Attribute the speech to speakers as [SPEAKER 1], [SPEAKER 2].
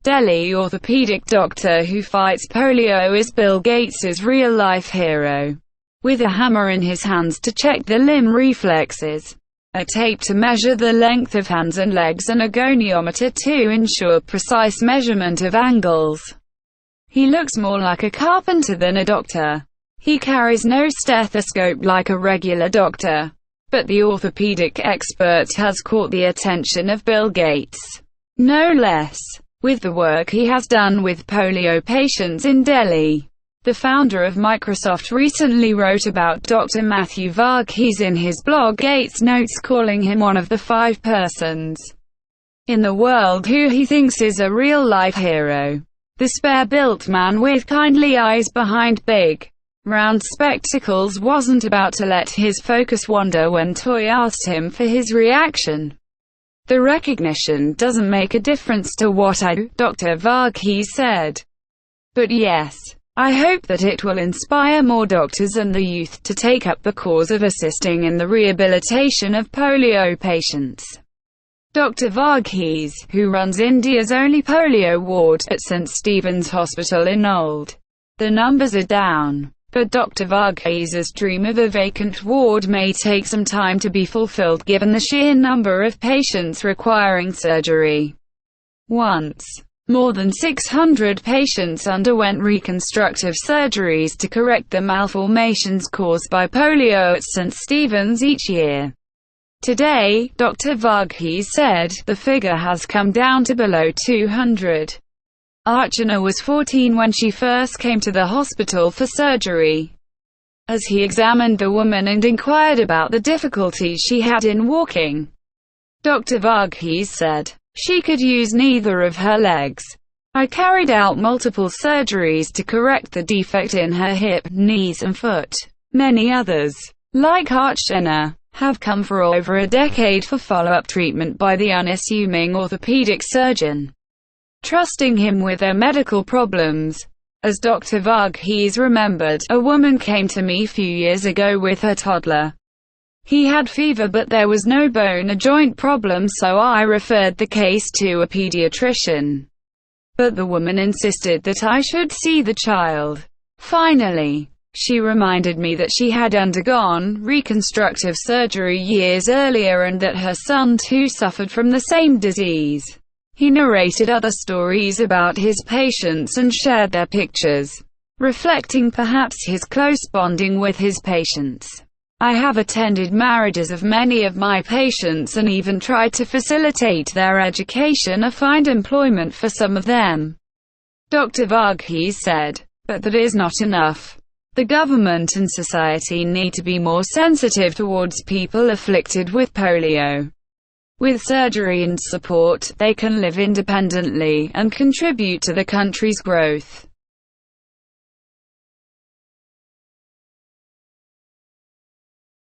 [SPEAKER 1] Delhi orthopedic doctor who fights polio is Bill Gates's real-life hero. With a hammer in his hands to check the limb reflexes, a tape to measure the length of hands and legs, and a goniometer to ensure precise measurement of angles. He looks more like a carpenter than a doctor. He carries no stethoscope like a regular doctor. But the orthopedic expert has caught the attention of Bill Gates. No less. With the work he has done with polio patients in Delhi. The founder of Microsoft recently wrote about Dr. Matthew Varghese in his blog Gates Notes, calling him one of the 5 persons in the world who he thinks is a real-life hero. The spare-built man with kindly eyes behind big, round spectacles wasn't about to let his focus wander when Toy asked him for his reaction. "The recognition doesn't make a difference to what I do," Dr. Varghese said. "But yes, I hope that it will inspire more doctors and the youth to take up the cause of assisting in the rehabilitation of polio patients." Dr. Varghese, who runs India's only polio ward at St. Stephen's Hospital in Old, the numbers are down. But Dr. Varghese's dream of a vacant ward may take some time to be fulfilled given the sheer number of patients requiring surgery. Once, more than 600 patients underwent reconstructive surgeries to correct the malformations caused by polio at St. Stephen's each year. Today, Dr. Varghese said, the figure has come down to below 200. Archana was 14 when she first came to the hospital for surgery. As he examined the woman and inquired about the difficulties she had in walking, Dr. Varghese said, "She could use neither of her legs. I carried out multiple surgeries to correct the defect in her hip, knees and foot. Many others, like Archana, have come for over a decade for follow-up treatment by the unassuming orthopedic surgeon, trusting him with their medical problems." As Dr. Varghese remembered, "A woman came to me few years ago with her toddler. He had fever but there was no bone or joint problem, so I referred the case to a pediatrician. But the woman insisted that I should see the child. Finally, she reminded me that she had undergone reconstructive surgery years earlier and that her son too suffered from the same disease." He narrated other stories about his patients and shared their pictures, reflecting perhaps his close bonding with his patients. "I have attended marriages of many of my patients and even tried to facilitate their education or find employment for some of them," Dr. Varghese said. But that is not enough. The government and society need to be more sensitive towards people afflicted with polio. With surgery and support, they can live independently and contribute to the country's growth.